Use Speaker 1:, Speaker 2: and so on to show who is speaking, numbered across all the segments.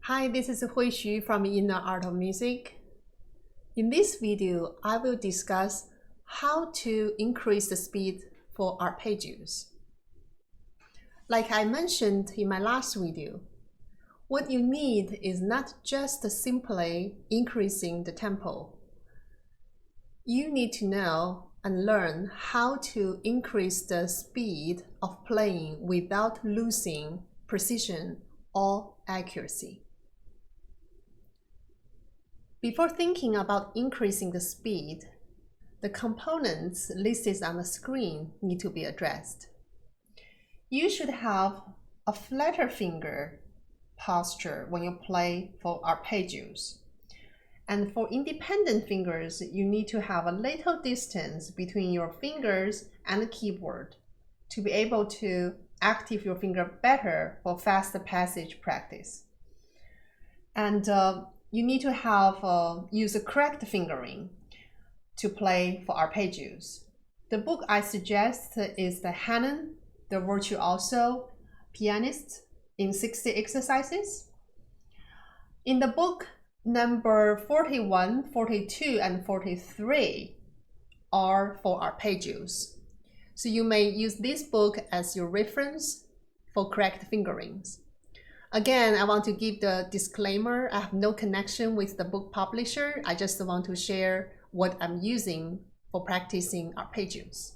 Speaker 1: Hi, this is Hui Xu from Inner Art of Music. In this video, I will discuss how to increase the speed for arpeggios. Like I mentioned in my last video, what you need is not just simply increasing the tempo. You need to know and learn how to increase the speed of playing without losing precision or accuracy. Before thinking about increasing the speed, the components listed on the screen need to be addressed. You should have a flatter finger posture when you play for arpeggios. And for independent fingers, you need to have a little distance between your fingers and the keyboard to be able to activate your finger better for faster passage practice. And you need to have use a correct fingering to play for arpeggios. The book I suggest is the Hanon, the Virtuoso Pianist in 60 Exercises. In the book, number 41, 42, and 43 are for arpeggios. So you may use this book as your reference for correct fingerings. Again, I want to give the disclaimer, I have no connection with the book publisher. I just want to share what I'm using for practicing arpeggios.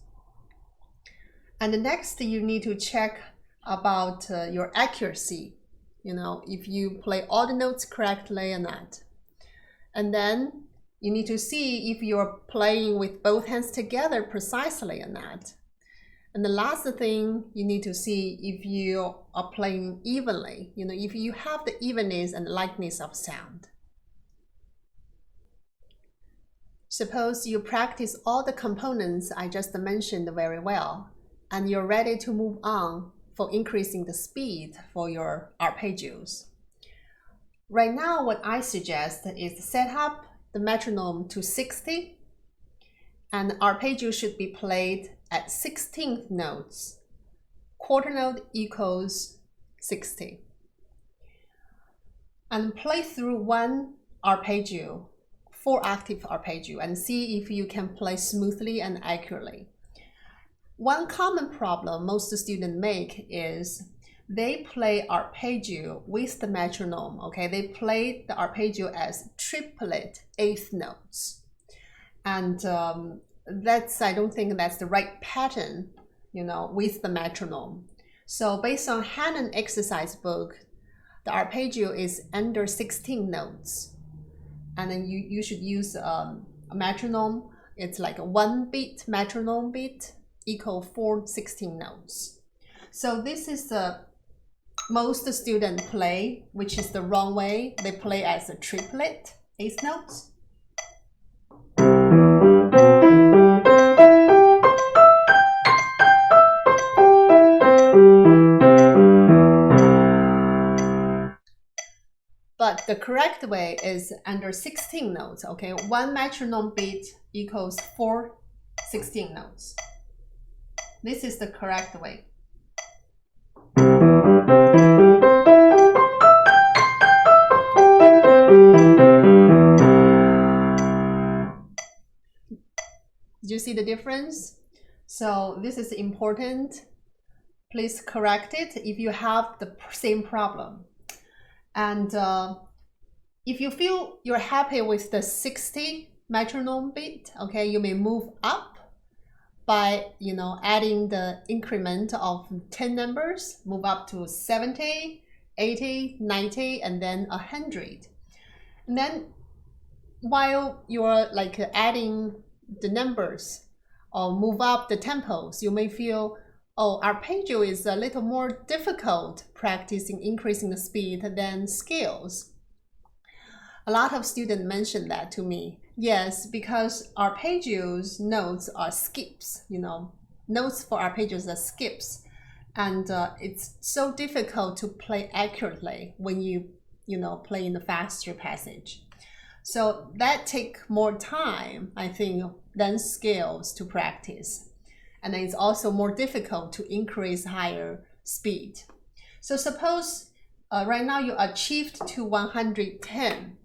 Speaker 1: And next, you need to check about your accuracy, if you play all the notes correctly or not. And then you need to see if you're playing with both hands together precisely or not. And the last thing, you need to see if you are playing evenly, if you have the evenness and lightness of sound. Suppose you practice all the components I just mentioned very well, and you're ready to move on for increasing the speed for your arpeggios. Right now, what I suggest is set up the metronome to 60, and the arpeggio should be played at 16th notes. Quarter note equals 60. And play through one arpeggio, 4-octave arpeggio, and see if you can play smoothly and accurately. One common problem most students make is they play arpeggio with the metronome, okay? They play the arpeggio as triplet 8th notes. And I don't think that's the right pattern, with the metronome. So based on Hanon exercise book, the arpeggio is under 16 notes. And then you should use a metronome. It's like a 1 beat metronome beat equal 4 16 notes. So this is the most students play, which is the wrong way. They play as a triplet 8 notes. But the correct way is under 16 notes, okay? 1 metronome beat equals 4 16 notes. This is the correct way. Did you see the difference? So this is important. Please correct it if you have the same problem. And if you feel you're happy with the 60 metronome beat, okay, you may move up by, adding the increment of 10 numbers, move up to 70, 80, 90, and then 100. And then while you're adding the numbers or move up the tempos, you may feel, arpeggio is a little more difficult practicing increasing the speed than scales. A lot of students mentioned that to me. Yes, because arpeggios notes are skips, notes for arpeggios are skips. And it's so difficult to play accurately when you play in the faster passage. So that takes more time, I think, than scales to practice. And it's also more difficult to increase higher speed. So suppose right now you achieved to 110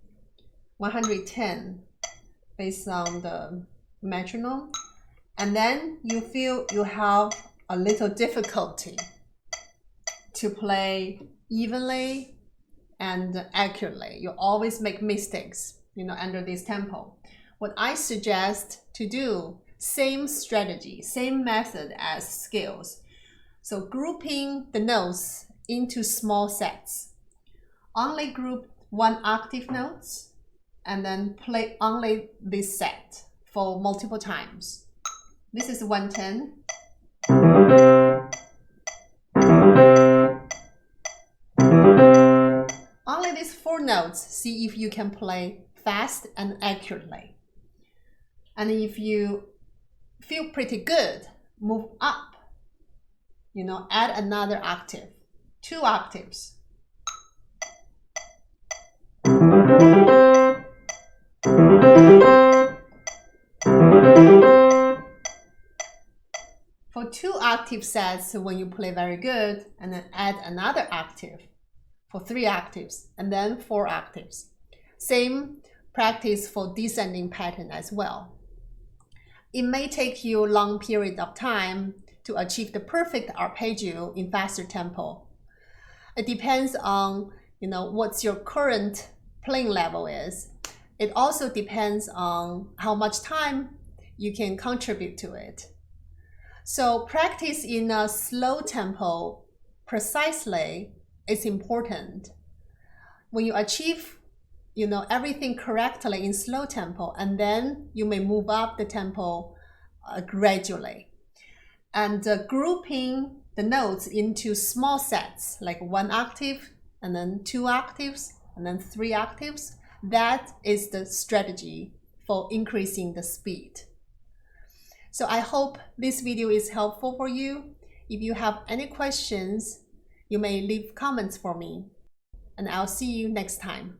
Speaker 1: based on the metronome, and then you feel you have a little difficulty to play evenly and accurately. You always make mistakes, under this tempo. What I suggest to do, same strategy, same method as scales. So grouping the notes into small sets. Only group 1 octave notes and then play only this set for multiple times. This is 110. Only these 4 notes, see if you can play fast and accurately. And if you feel pretty good, move up, add another octave, 2 octaves. For 2 octave sets, when you play very good, and then add another octave for 3 octaves, and then 4 octaves. Same practice for descending pattern as well. It may take you a long period of time to achieve the perfect arpeggio in faster tempo. It depends on, what's your current playing level is. It also depends on how much time you can contribute to it. So practice in a slow tempo precisely is important. When you achieve everything correctly in slow tempo, and then you may move up the tempo gradually. And grouping the notes into small sets, like 1 octave, and then 2 octaves, and then 3 octaves, that is the strategy for increasing the speed. So I hope this video is helpful for you. If you have any questions, you may leave comments for me, and I'll see you next time.